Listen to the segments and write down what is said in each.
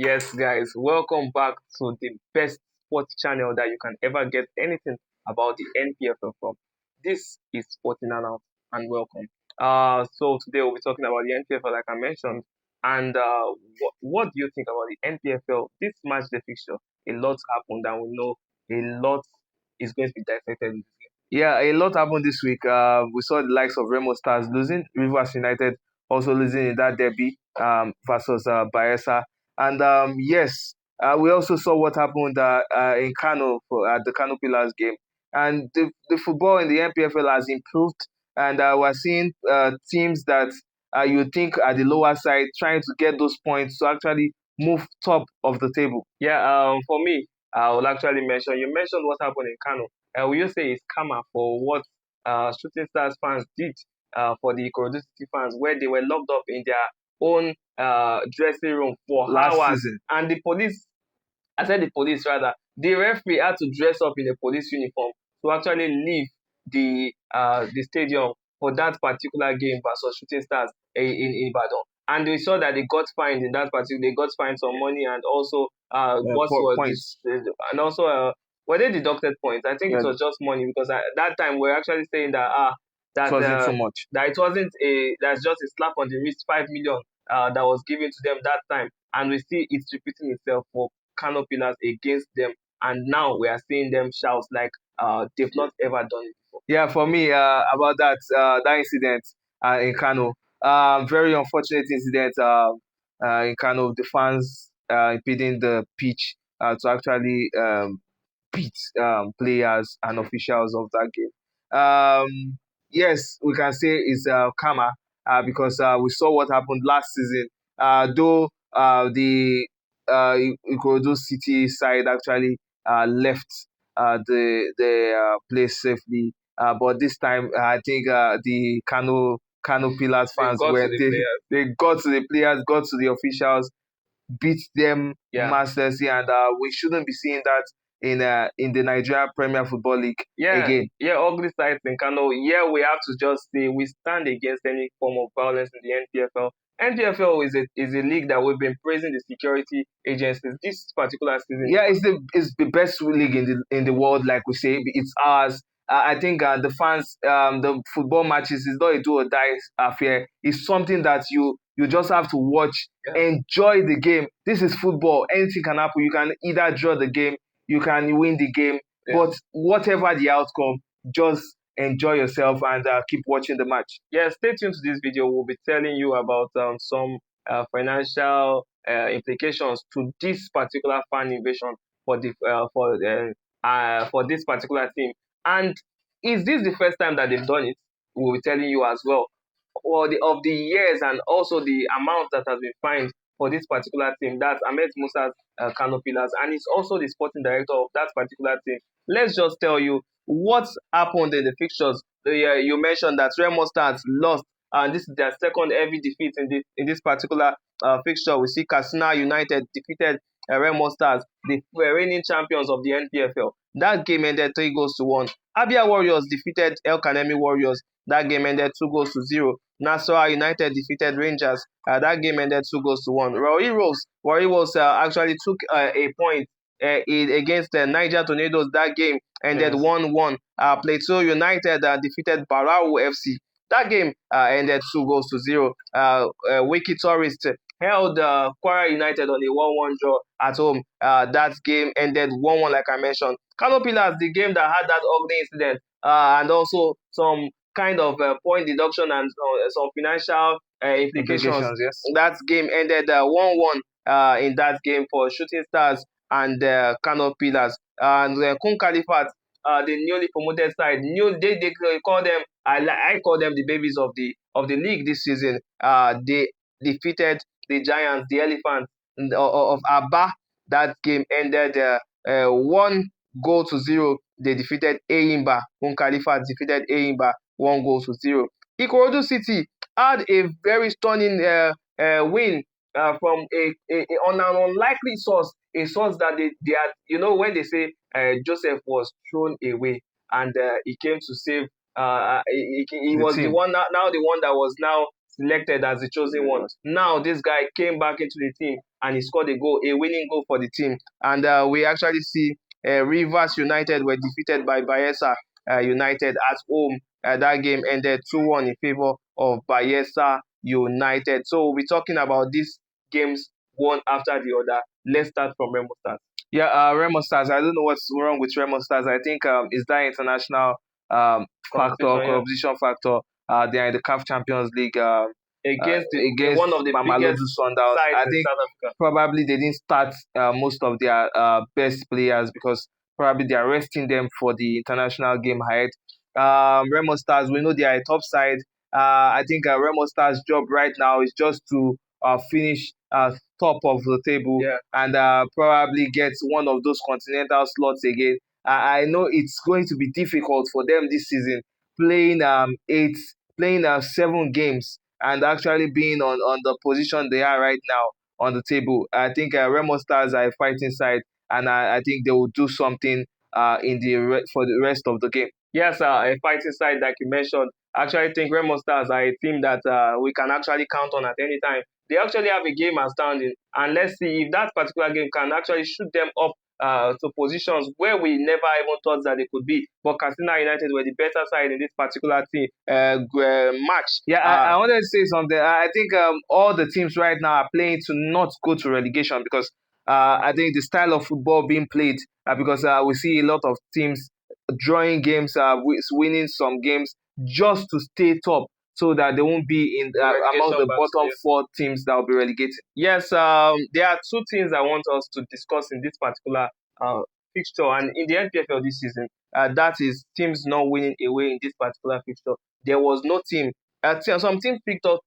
Yes, guys, welcome back to the best sports channel that you can ever get anything about the NPFL from. This is Sporting Announce and welcome. So today we'll be talking about the NPFL, like I mentioned, and what do you think about the NPFL? This match, the fixture, a lot happened, and we know a lot is going to be dissected in this game. Yeah, a lot happened this week. We saw the likes of Remo Stars losing, Rivers United also losing in that derby versus Bayelsa. And yes, we also saw what happened in Kano at the Kano Pillars game. And the football in the NPFL has improved, and we're seeing teams that you think are the lower side trying to get those points to actually move top of the table. Yeah, for me, I will actually mention, you mentioned what happened in Kano. Will you say it's karma for what Shooting Stars fans did for the Ikorodu City fans, where they were locked up in their own dressing room for Last hours, season. and the police, I said the police rather, the referee had to dress up in a police uniform to actually leave the stadium for that particular game versus Shooting Stars in Ibadan. And we saw that they got fined in that particular. They got fined some money, and also what was points. this, and also were they deducted points? I think it was just money, because at that time we are actually saying that It wasn't too much. that it wasn't that's just a slap on the wrist, 5 million that was given to them that time, and we see it's repeating itself for Kano Pillars against them, and now we are seeing them shout like they've not ever done it before. Yeah, for me, about that incident in Kano, very unfortunate incident in Kano, the fans impeding the pitch to actually beat players and officials of that game. Yes, we can say it's karma because we saw what happened last season. Though the Ikorodu City side actually left the place safely, but this time I think the Kano Pillars fans they got to the players, got to the officials, beat them mercilessly, and we shouldn't be seeing that in the Nigeria Premier Football League again. Yeah, ugly sights in Kano. Yeah, we have to just say we stand against any form of violence in the NPFL. NPFL is a league that we've been praising the security agencies this particular season. Yeah, it's the best league in the world, like we say. It's ours. I think the fans, the football matches is not a do or die affair. It's something that you just have to watch, enjoy the game. This is football. Anything can happen. You can either draw the game, you can win the game, but whatever the outcome, just enjoy yourself and keep watching the match. Yeah, stay tuned to this video. We'll be telling you about some financial implications to this particular fan invasion for this particular team. And is this the first time that they've done it? We'll be telling you as well. Or of the years, and also the amount that has been fined for this particular team. That's Ahmed Musa's Kano Pillars, and he's also the sporting director of that particular team. Let's just tell you what happened in the fixtures. You mentioned that Remo Stars lost, and this is their second heavy defeat in this particular fixture. We see Katsina United defeated Remo Stars, the reigning champions of the NPFL. That game ended 3-1. Abia Warriors defeated El Kanemi Warriors. That game ended 2-0. Nasarawa United defeated Rangers. That game ended 2-1. Warri Wolves actually took a point against Niger Tornadoes. That game ended 1-1. Plateau United defeated Barau FC. That game ended 2-0. Wiki Tourist held Kwara United on a 1-1 draw at home. That game ended 1-1, like I mentioned. Kano Pillars, the game that had that ugly incident, and also some kind of point deduction and some financial implications. Yes. That game ended 1-1 in that game for Shooting Stars and Kano Pillars. And Kun Khalifat, the newly promoted side, they call them, I call them the babies of the league this season. They defeated the Giants, the Elephants of Aba. That game ended 1-0. They defeated Eyimba. Kun Khalifat defeated Eyimba 1-0. Ikorodu City had a very stunning win from on an unlikely source, a source that they had, when they say Joseph was thrown away and he came to save, he was the one now the one that was now selected as the chosen one. Now this guy came back into the team and he scored a winning goal for the team. And we actually see Rivers United were defeated by Bayelsa United at home. That game ended 2-1 in favor of Bayelsa United. So we'll be talking about these games one after the other. Let's start from Remo Stars. Yeah, Remo Stars. I don't know what's wrong with Remo Stars. I think is that international factor, competition factor. They are in the CAF Champions League against one of the Mamelodi Sundowns. I think probably they didn't start most of their best players because probably they are resting them for the international game ahead. Remo Stars, we know they are a top side. I think Remo Stars' job right now is just to finish top of the table and probably get one of those continental slots again. I know it's going to be difficult for them this season, playing 7 games and actually being on the position they are right now on the table. I think Remo Stars are a fighting side, and I think they will do something for the rest of the game. Yes, a fighting side like you mentioned. I actually think Remo Stars are a team that we can actually count on at any time. They actually have a game outstanding, and let's see if that particular game can actually shoot them up to positions where we never even thought that they could be. But Katsina United were the better side in this particular team match. Yeah, I wanted to say something. I think all the teams right now are playing to not go to relegation because I think the style of football being played because we see a lot of teams drawing games, winning some games just to stay top so that they won't be in among the bottom 4 teams that will be relegated. Yes, there are 2 things I want us to discuss in this particular fixture and in the Npfl this season. That is teams not winning away in this particular fixture. There was no team. Some teams picked up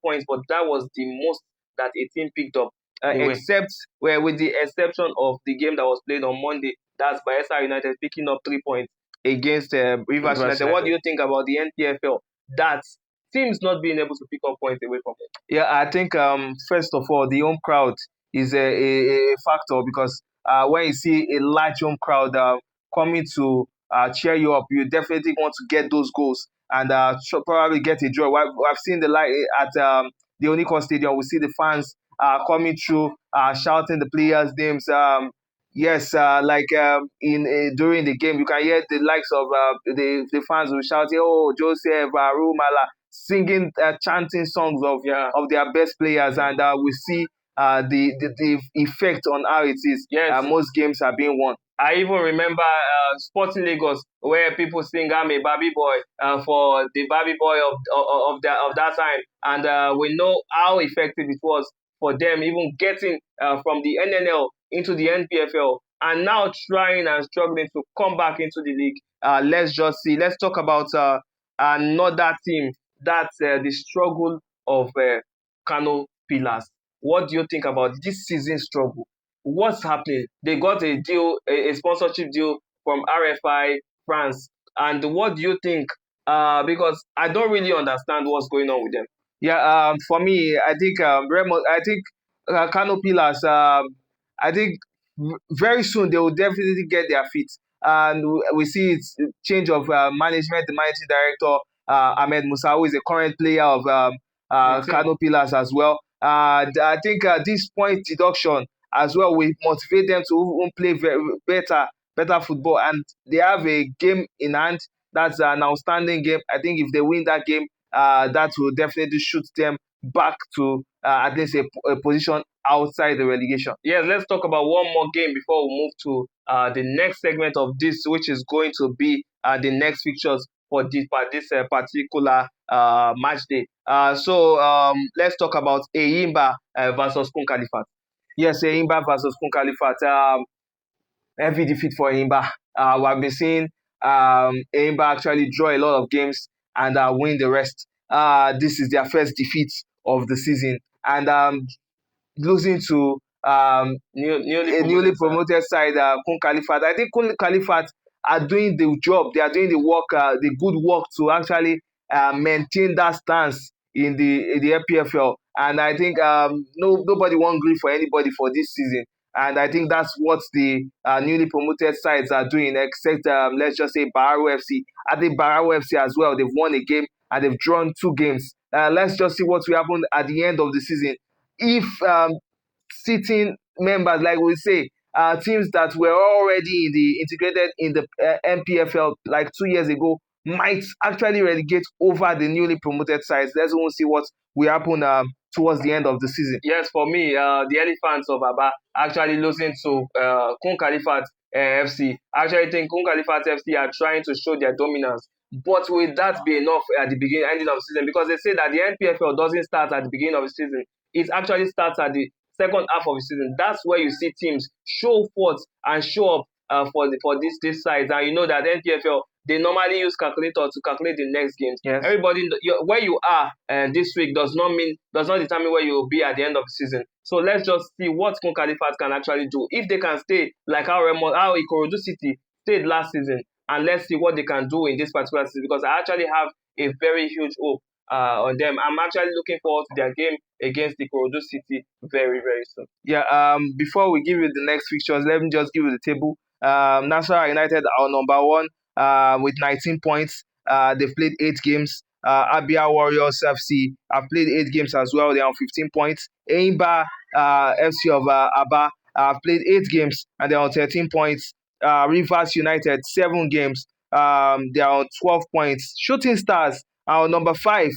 points, but that was the most that a team picked up. Except with the exception of the game that was played on Monday, that's Bayelsa United picking up 3 points against Rivers United. What do you think about the Npfl? That teams not being able to pick up points away from it. Yeah, I think first of all, the home crowd is a factor because when you see a large home crowd coming to cheer you up, you definitely want to get those goals and probably get a draw. I've seen the light at the Onikon Stadium. We see the fans coming through, shouting the players' names. Yes, in during the game, you can hear the likes of the fans will shout, "Oh, Joseph, Rumala," singing, chanting songs of their best players, and we see the effect on how it is. Yes. Most games are being won. I even remember Sporting Lagos where people sing "I'm a Barbie Boy" for the Barbie Boy of that time, and we know how effective it was for them even getting from the NNL into the Npfl and now trying and struggling to come back into the league. Let's just see. Let's talk about another team that's the struggle of Kano Pillars. What do you think about this season struggle? What's happening? They got a deal, a sponsorship deal from RFI France. And what do you think? Because I don't really understand what's going on with them. Yeah, for me, I think Kano Pillars. I think very soon they will definitely get their feet, and we see it's change of management. The managing director Ahmed Musa, who is a current player of Kano Pillars as well. I think this point deduction as well will motivate them to even play better football, and they have a game in hand. That's an outstanding game. I think if they win that game, that will definitely shoot them back to at least a position outside the relegation. Yes, let's talk about one more game before we move to the next segment of this, which is going to be the next fixtures for this particular match day. So let's talk about Eyimba versus Kun Khalifat. Yes, Eyimba versus Kun Khalifat. Heavy defeat for Eyimba. We have been seeing Eyimba actually draw a lot of games and win the rest. This is their first defeat of the season, and losing to a newly promoted side, Kun Khalifat. I think Kun Khalifat are doing the job. They are doing the work, the good work to actually maintain that stance in the NPFL. And I think nobody won't grieve for anybody for this season. And I think that's what the newly promoted sides are doing, except let's just say Barrow FC. I think Barrow FC as well, they've won a game and they've drawn 2 games. Let's just see what will happen at the end of the season. If sitting members, like we say, teams that were already integrated in the NPFL like 2 years ago might actually relegate over the newly promoted sides. Let's even see what will happen towards the end of the season. Yes, for me, the Elephants of Aba actually losing to Kun Khalifat FC. I actually think Kun Khalifat FC are trying to show their dominance. But will that be enough at the ending of the season? Because they say that the NPFL doesn't start at the beginning of the season. It actually starts at the second half of the season. That's where you see teams show forth and show up for this sides. And you know that NPFL, they normally use calculator to calculate the next games. Yes. Everybody, where you are this week does not determine where you will be at the end of the season. So let's just see what Kun Khalifat can actually do. If they can stay like how Ikorodu City stayed last season, and let's see what they can do in this particular season, because I actually have a very huge hope on them. I'm actually looking forward to their game against the Ikorodu City very, very soon. Yeah. Before we give you the next fixtures, let me just give you the table. Nasarawa United are number one with 19 points. They've played 8 games. Abia Warriors FC have played 8 games as well. They are on 15 points. Eimba FC of Aba have played 8 games and they are on 13 points. Rivers United 7 games. They are on 12 points. Shooting Stars are on number 5.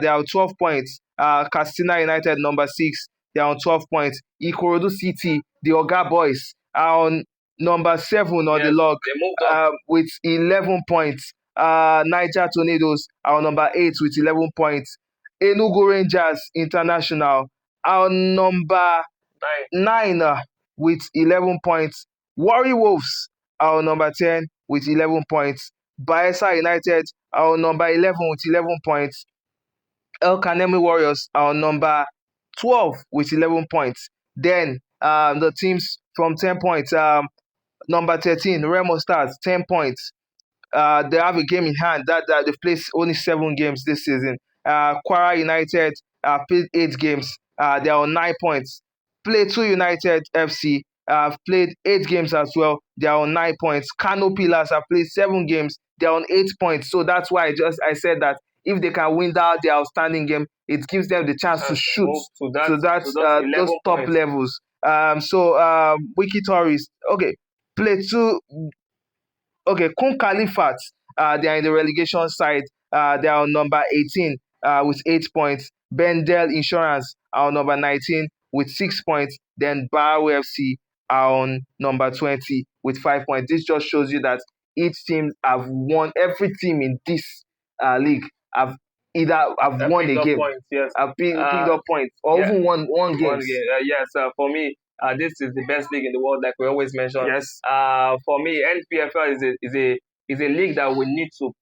They are on 12 points. Katsina United number 6. They are on 12 points. Ikorodu City, the Oga Boys, are on number 7 on the log with 11 points. Niger Tornadoes are on number 8 with 11 points. Enugu Rangers International are on number 9 with 11 points. Warri Wolves are on number 10 with 11 points. Bayelsa United are on number 11 with 11 points. El Kanemi Warriors are on number 12 with 11 points. Then the teams from 10 points, number 13, Remo Stars, 10 points. They have a game in hand that they've played only 7 games this season. Kwara United played 8 games. They are on 9 points. Plateau United FC have played 8 games as well. They are on 9 points. Kano Pillars have played 7 games. They are on 8 points. So that's why I said that if they can win that their outstanding game, it gives them the chance to shoot to those top levels. Wiki Tourist, okay, Plateau. Okay, Kun Khalifat, they are in the relegation side. They are on number 18 with 8 points. Bendel Insurance are on number 19 with 6 points. Then Barrow FC are on number 20 with 5 points. This just shows you that each team have won. Every team in this league have won a game, points, yes. have picked up points, or even won games. Yes, for me, this is the best league in the world, like we always mention. Yes. For me, NPFL is a league that we need to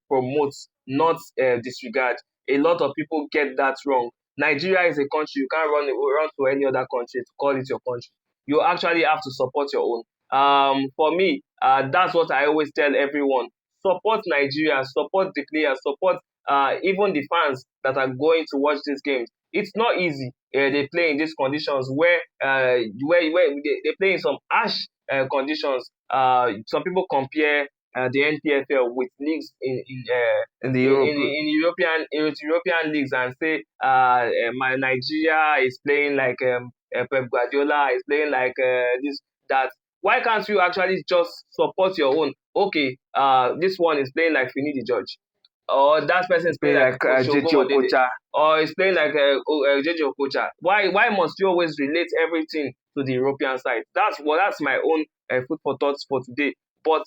promote, not disregard. A lot of people get that wrong. Nigeria is a country. You can't run to any other country to call it your country. You actually have to support your own. For me, that's what I always tell everyone. Support Nigeria, support the players, support even the fans that are going to watch these games. It's not easy. They play in these conditions where they play in some harsh conditions. Some people compare the NPFL with leagues in European leagues and say my Nigeria is playing like Pep Guardiola is playing like this that. Why can't you actually just support your own? Okay, this one is playing like Finidi George, or that person is playing like JJ Okocha, or is playing like JJ Okocha. Why must you always relate everything to the European side? That's my own food for thoughts for today. But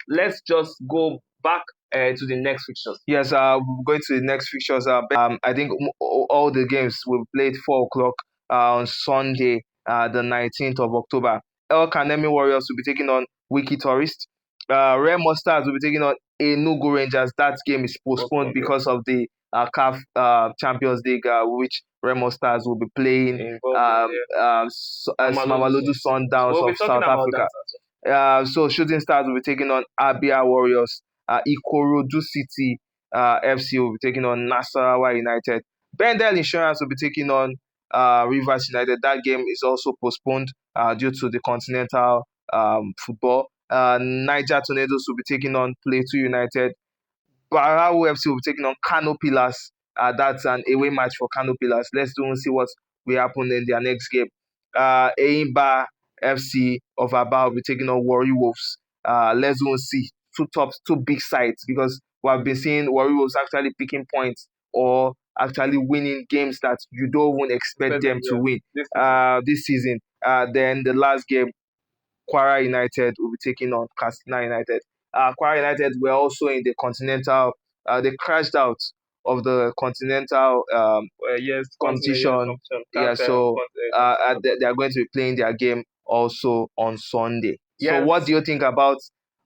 let's just go back to the next fixtures. Yes, going to the next fixtures. I think all the games will be played 4 o'clock on Sunday, the 19th of October. El Kanemi Warriors will be taking on Wiki Tourist. Remo Stars will be taking on Enugu Rangers. That game is postponed because of the CAF Champions League, which Remo Stars will be playing. Mamaludu Sundowns of South Africa. So Shooting Stars will be taking on Abia Warriors. Ikorodu City FC will be taking on Nasarawa United. Bendel Insurance will be taking on Rivers United. That game is also postponed due to the continental football. Niger Tornadoes will be taking on Plateau United. Barrow FC will be taking on Kano Pillars. That's an away match for Kano Pillars. Let's do and see what will happen in their next game. Eimba FC of Aba will be taking on Warri Wolves. Let's go and see two big sides, because we have been seeing Warri Wolves actually picking points or actually winning games that you don't even expect them to win this season. Then the last game, Kwara United will be taking on Katsina United. Kwara United were also in the continental. They crashed out of the continental yes, competition. Yeah, so they are going to be playing their game also on Sunday. So, Yes. what do you think about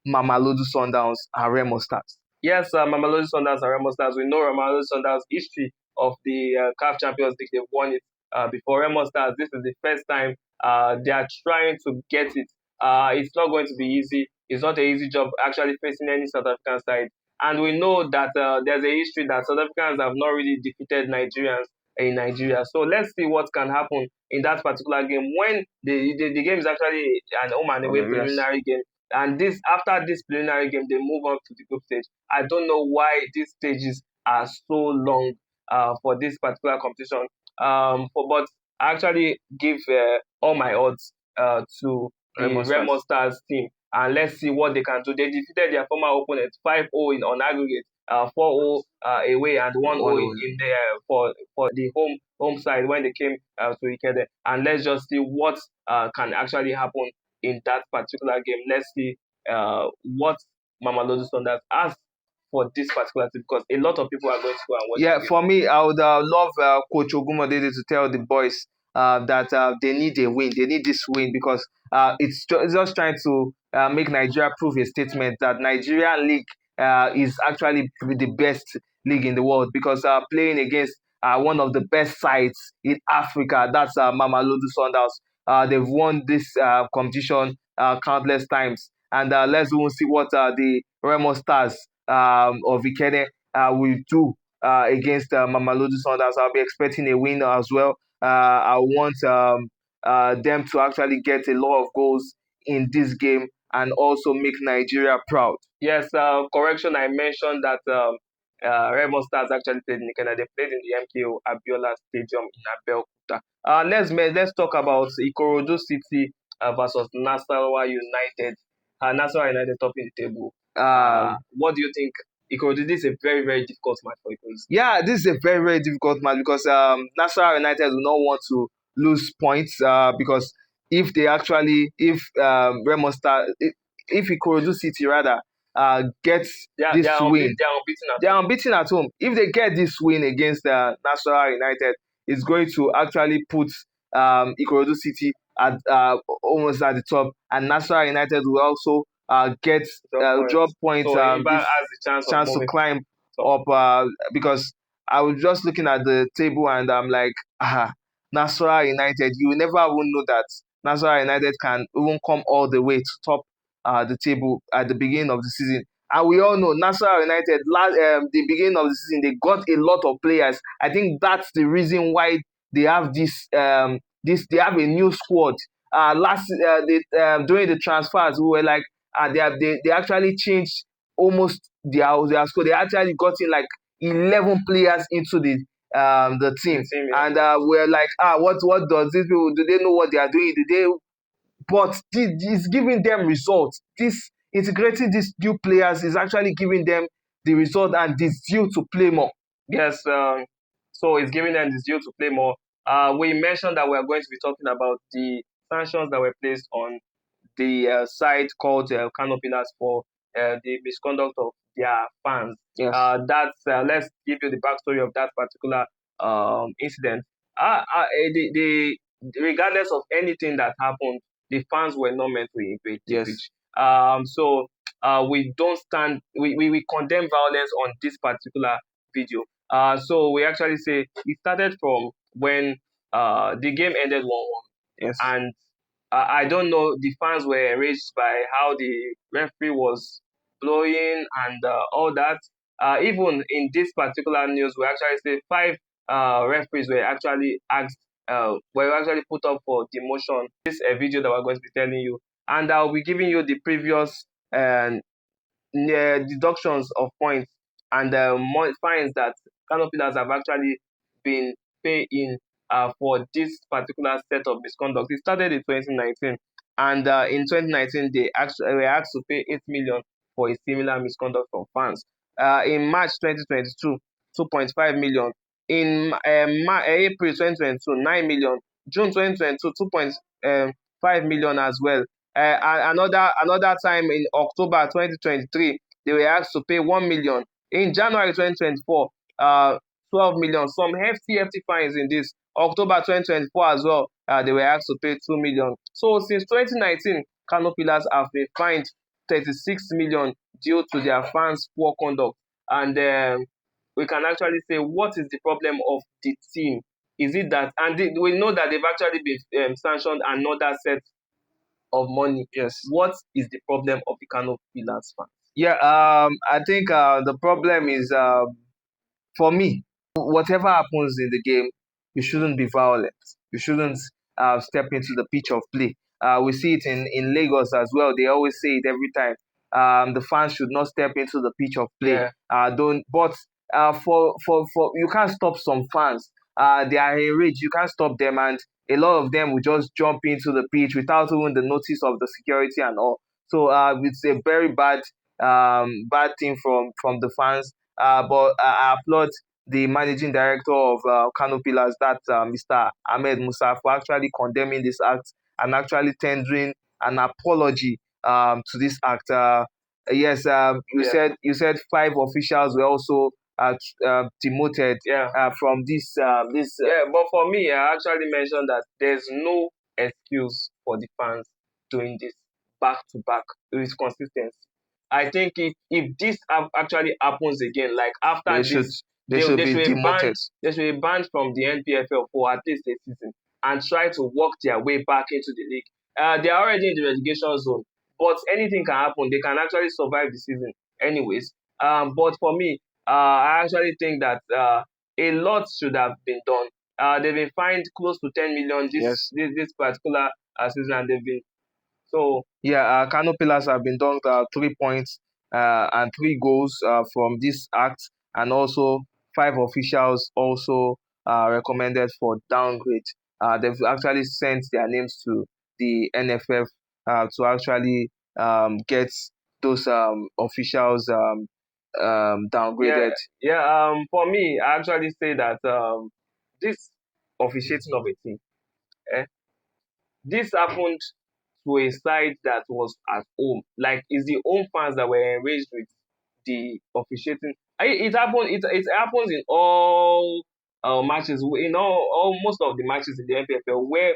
Mamelodi Sundowns and Remo Stars? Yes, Mamelodi Sundowns and Remo Stars. We know Mamelodi Sundowns' history of the CAF Champions League. They've won it before. Remo Stars, this is the first time they are trying to get it. It's not going to be easy. It's not an easy job actually facing any South African side. And we know that there's a history that South Africans have not really defeated Nigerians in Nigeria. So let's see what can happen in that particular game when the game is actually an home and away preliminary game. And this after this preliminary game, they move on to the group stage. I don't know why these stages are so long for this particular competition. But I actually give all my odds to the Remo Stars team, and let's see what they can do. They defeated their former opponent 5-0 on aggregate, 4-0 away, and 1-0 in there for the home side when they came to Ikede. And let's just see what can actually happen in that particular game. Let's see what Mamelodi Sundowns has for this particular team, because a lot of people are going to go and watch. Yeah, for me, I would love Coach Ogumodede to tell the boys that they need a win. They need this win, because it's just trying to make Nigeria prove a statement that Nigerian league is actually the best league in the world, because playing against one of the best sides in Africa, that's Mamelodi Sundowns. They've won this competition countless times. And let's go and see what the Remo Stars of Ikene will do against Mamelodi Sundowns. I'll be expecting a win as well. I want them to actually get a lot of goals in this game and also make Nigeria proud. Yes, correction. I mentioned that Remo Stars actually played in Canada. They played in the MKO Abiola Stadium in Abeokuta. Let's talk about Ikorodu City versus Nasarawa United. Nasarawa United topping the table. What do you think? Ikorodu, this is a very, very difficult match for Ikorodu. Yeah, this is a very, very difficult match, because Nasarawa United do not want to lose points, because if Remo Star, if Ikorodu City rather gets this win, they are unbeaten at home. If they get this win against Nasarawa United, it's going to actually put Ikorodu City at almost at the top, and Nasarawa United will also get drop points. So has the chance to climb up, because I was just looking at the table and I'm like, Nasarawa United, you will never even know that Nasarawa United can even come all the way to top the table at the beginning of the season. And we all know Nasarawa United, the beginning of the season, they got a lot of players. I think that's the reason why they have they have a new squad. During the transfers, we were like, they actually changed almost their squad. They actually got in like 11 players into the team, and we're like, what does this people, do they know what they are doing? But it's giving them results. This integrating these new players is actually giving them the result and the zeal to play more. Yes, so it's giving them the zeal to play more. We mentioned that we are going to be talking about the sanctions that were placed on the site called Kano Pillars for the misconduct of their fans. Yes. Let's give you the backstory of that particular incident. Regardless of anything that happened, the fans were not meant to invade the pitch. So we don't stand. We condemn violence on this particular video. So we actually say it started from when the game ended 1-1. Yes. And I don't know, the fans were enraged by how the referee was blowing and all that. Even in this particular news, we actually say 5 referees were actually put up for demotion. This is a video that we're going to be telling you, and I'll be giving you the previous deductions of points and fines that Canopilas have actually been paying for this particular set of misconduct. It started in 2019, and in 2019 they actually were asked to pay 8 million for a similar misconduct from fans. In March 2022, 2.5 million. In April 2022, 9 million. June 2022, 2.5 million as well. Another time in October 2023, they were asked to pay 1 million. In January 2024, 12 million. Some hefty fines in this. October 2024 as well, they were asked to pay 2 million. So since 2019, Kano Pillars have been fined 36 million due to their fans' poor conduct. And we can actually say, what is the problem of the team? Is it that, and we know that they've actually been sanctioned another set of money. Yes. What is the problem of the Kano Pillars fans? Yeah, I think the problem is, for me, whatever happens in the game, you shouldn't be violent. You shouldn't step into the pitch of play. We see it in Lagos as well. They always say it every time. The fans should not step into the pitch of play. Yeah. Don't. But for you can't stop some fans. They are enraged. You can't stop them, and a lot of them will just jump into the pitch without even the notice of the security and all. So it's a very bad thing from the fans. But I applaud the managing director of Kano Pillars, that Mr. Ahmed Musa, for actually condemning this act and actually tendering an apology to this act. Yes, you said 5 officials were also demoted from this. Yeah, but for me, I actually mentioned that there's no excuse for the fans doing this back to back with consistency. I think if this actually happens again, like after They should this, they should they be should be demoted. banned from the NPFL for at least a season and try to work their way back into the league. They are already in the relegation zone, but anything can happen. They can actually survive the season, anyways. But for me, I actually think that a lot should have been done. They've been fined close to 10 million Yes. this particular season, and they've been so. Yeah, Kano Pillars have been docked 3 points and 3 goals from this act, and also 5 officials also recommended for downgrade. They've actually sent their names to the NFF to actually get those officials downgraded. For me, I actually say that this officiating of a team, eh, this happened to a side that was at home. Like, it's the home fans that were enraged with the officiating. It happened. It happens in all matches. In all most of the matches in the NPFL, where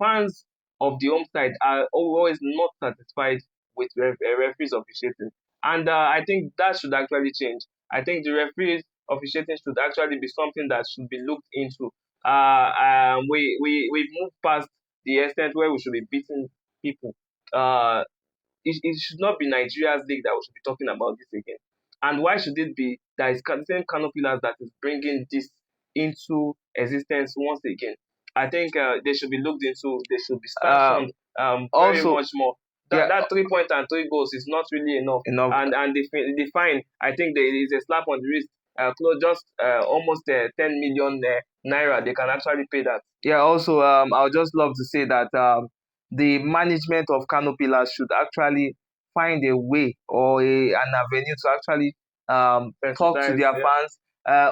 fans of the home side are always not satisfied with referees officiating, and I think that should actually change. I think the referees officiating should actually be something that should be looked into. We've moved past the extent where we should be beating people. Uh, it should not be Nigeria's league that we should be talking about this again. And why should it be that it's the same Kano Pillars that is bringing this into existence once again? I think they should be looked into. They should be sanctioned very Also, much more. That 3 point and 3 goals is not really enough. And the fine, I think there is a slap on the wrist. Close just almost 10 million naira. They can actually pay that. Yeah, also, I would just love to say that the management of Kano Pillars should actually find a way or an avenue to actually talk to their fans,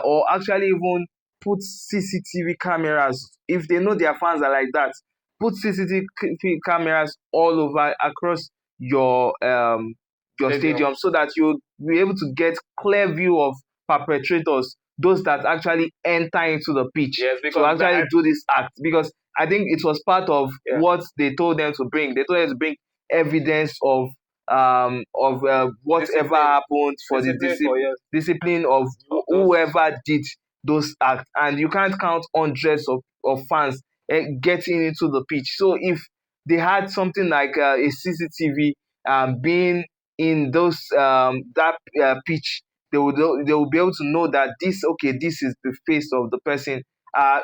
or actually even put CCTV cameras. If they know their fans are like that, put CCTV cameras all over across your stadium, so that you'll be able to get clear view of perpetrators, those that actually enter into the pitch to actually do this act. Because I think it was part of what they told them to bring. They told them to bring evidence of whatever happened, for the discipline of whoever did those acts. And you can't count hundreds of fans getting into the pitch. So if they had something like a CCTV being in those that pitch, they will be able to know that this is the face of the person.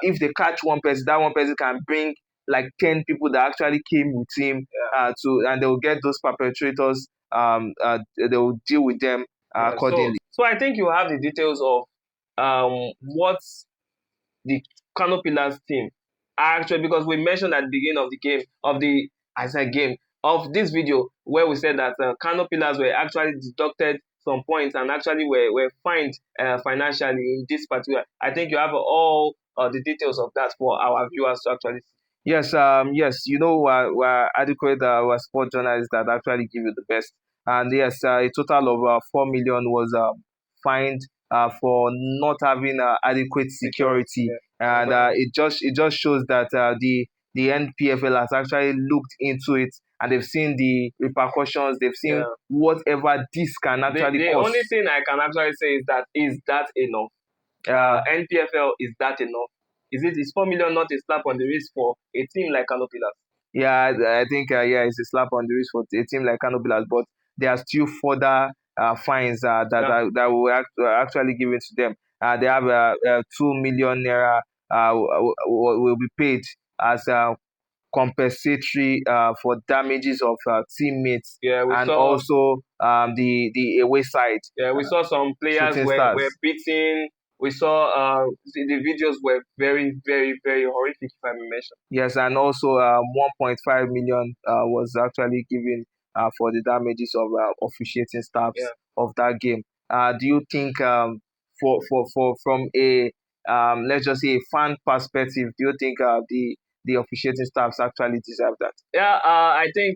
If they catch one person, that one person can bring like 10 people that actually came with him and they will get those perpetrators. They will deal with them accordingly. So I think you have the details of what the Kano Pillars team actually, because we mentioned at the beginning of the game of the I said game of this video where we said that Kano Pillars were actually deducted some points and actually were fined financially in this particular. I think you have all the details of that for our viewers to actually see. Yes, yes, we're adequate, we're sport journalists that actually give you the best. And yes, a total of 4 million was fined for not having adequate security, Yeah. and it just shows that the NPFL has actually looked into it, and they've seen the repercussions, they've seen Yeah. whatever this can actually The cause. only thing I can actually say is that enough? NPFL, is that enough? Is 4 million not a slap on the wrist for a team like Kano Pillars? Yeah, I think yeah, it's a slap on the wrist for a team like Kano Pillars, but there are still further fines that will actually given to them. They have 2 million naira will be paid as compensatory for damages of teammates, Yeah, we and saw. also the away side. Yeah, we saw some players Shooting were stars. beaten. We saw the videos were very, very, very horrific, if I may mention. Yes, and also 1.5 million was actually given for the damages of officiating Yeah. staffs of that game. Do you think for from a let's just say a fan perspective, do you think the officiating staffs actually deserve that? Yeah, I think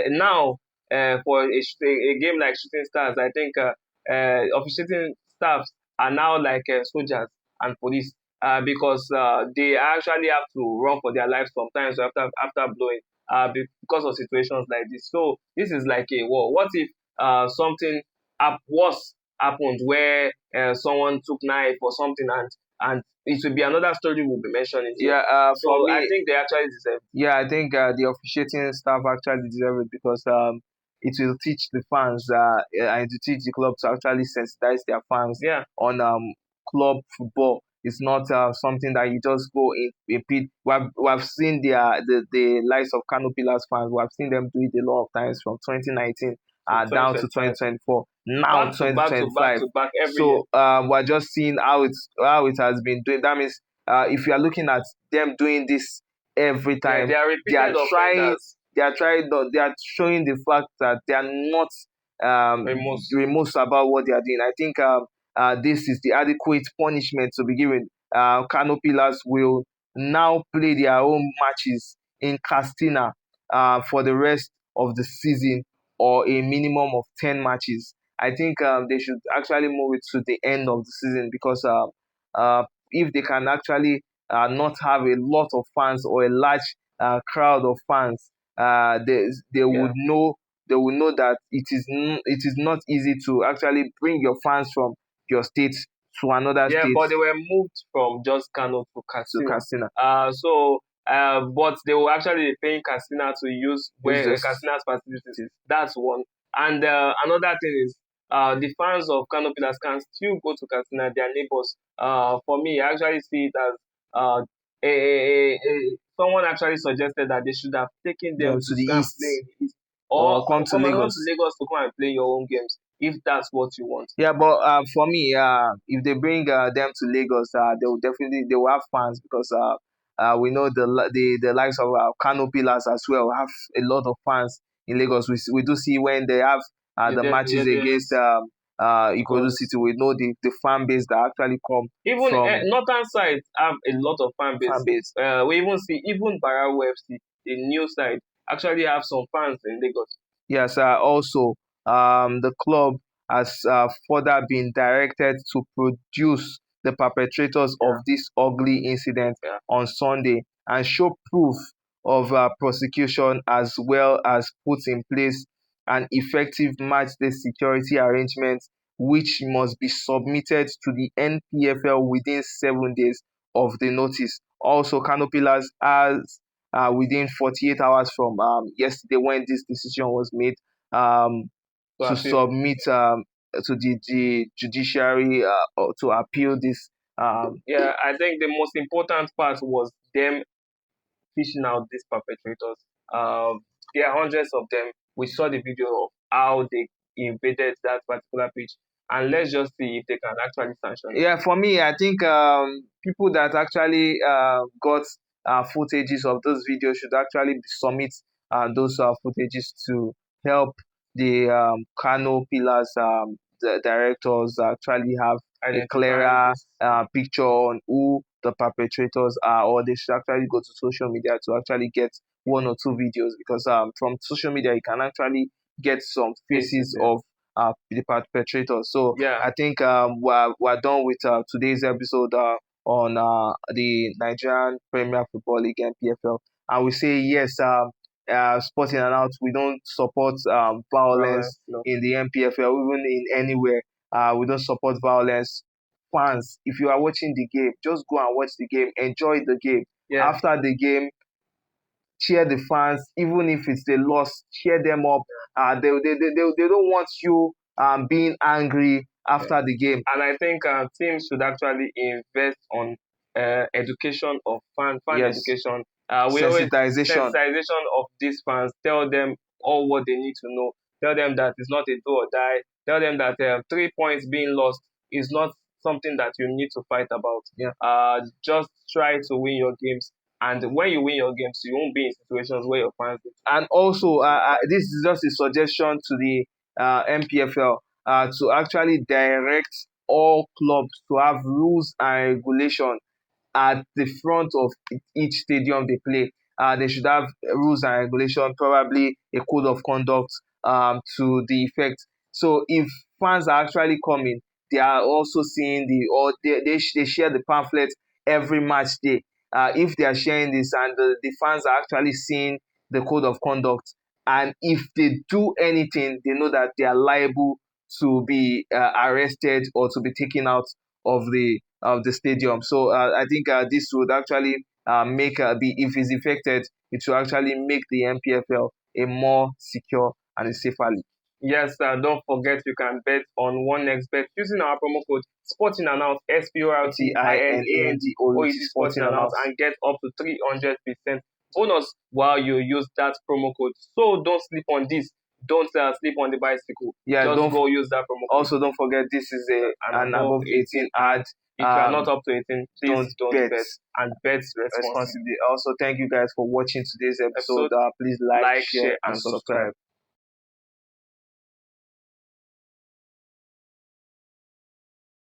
now for a game like Shooting Stars, I think officiating staffs are now like soldiers and police because they actually have to run for their lives sometimes after blowing because of situations like this. So this is like a war. What if something worse happened where someone took knife or something and it will be another story we'll be mentioning here. Yeah, So for I me, think they actually deserve. yeah, I think the officiating staff actually deserve it because it will teach the fans and to teach the club to actually sensitize their fans Yeah, on club football. It's not something that you just go in pit. We have seen the likes of Kano Pillars fans. We have seen them do it a lot of times from 2019 to down to 2025. 2024, now Back to back to back 2025. to back every year. So we're just seeing how it has been doing. That means if you are looking at them doing this every Yeah, time, they are they are repeated trying offenders. they are showing the fact that they are not Remorse. remorse about what they are doing. I think this is the adequate punishment to be given. Kano Pillars will now play their own matches in Castina for the rest of the season, or a minimum of 10 matches. I think they should actually move it to the end of the season because if they can actually not have a lot of fans or a large crowd of fans, they Yeah. would know that it is not easy to actually bring your fans from your state to another Yeah, state but they were moved from just Kano to to Castina. Castina. But they were actually paying Castina to use It's where just Castina's facilities. That's one. And another thing is the fans of Kano Pillars can still go to Castina, their neighbors. For me, I actually see it as someone actually suggested that they should have taken them them to to the go and play east in the east, or or come to come to Lagos. Lagos to come and play your own games if that's what you want. Yeah, but for me, if they bring them to Lagos, they will have fans because we know the likes of Kano Pillars as well have a lot of fans in Lagos. We do see when they have You the matches against Ikodu because City. We know the fan base that actually come even from northern side have a lot of fan fan base. base. We even see even Barawo FC, the new side, actually have some fans in Lagos. Yes, also, the club has further been directed to produce the perpetrators of Yeah, this ugly incident yeah, on Sunday and show proof of prosecution, as well as put in place an effective matchday security arrangement, which must be submitted to the NPFL within 7 days of the notice. Also, Kano Pillars has within 48 hours from yesterday when this decision was made, um, to to appeal. submit to the judiciary or to appeal this. Yeah, I think the most important part was them fishing out these perpetrators. There are hundreds of them. We saw the video of how they invaded that particular pitch. and let's just see if they can actually sanction it. Yeah, for me, I think people that actually got footages of those videos should actually submit those footages to help the Kano Pillars the directors actually have a Identifying clearer this. picture on who the perpetrators are, or they should actually go to social media to actually get one or two videos, because from social media you can actually get some faces Yeah. of the perpetrators. So Yeah. I think we're done with today's episode on the Nigerian Premier Football League (NPFL), and we say yes. Sporting and out, we don't support violence No. in the NPFL, even in anywhere. We don't support violence. Fans, if you are watching the game, just go and watch the game, enjoy the game. Yeah. After the game, cheer the fans, even if it's a loss, cheer them up. They don't want you being angry after the game. And I think teams should actually invest on education of fan Yes. education. We always Sensitization. sensitization of these fans. Tell them all what they need to know. Tell them that it's not a do or die. Tell them that 3 points being lost is not something that you need to fight about. Yeah. Just try to win your games. And when you win your games, you won't be in situations where your fans. And also, this is just a suggestion to the NPFL to actually direct all clubs to have rules and regulations at the front of each stadium they play. They should have rules and regulation, probably a code of conduct to the effect. So if fans are actually coming, they are also seeing or they share the pamphlet every match day. If they are sharing this and the fans are actually seeing the code of conduct, and if they do anything, they know that they are liable to be arrested or to be taken out of the stadium. So I think this would actually make if it's effected, it will actually make the NPFL a more secure and a safer league. Yes, don't forget you can bet on one next bet using our promo code Sporting and Out SPORTINANDOED Sporting and Out and get up to 300% bonus while you use that promo code. So don't sleep on this. Don't sleep on the bicycle. Yeah, just go use that promo code. Also, don't forget this is an above 18 ad. If you are not up to 18, please don't bet and bet responsibly. Also, thank you guys for watching today's episode. Please like, share, and subscribe.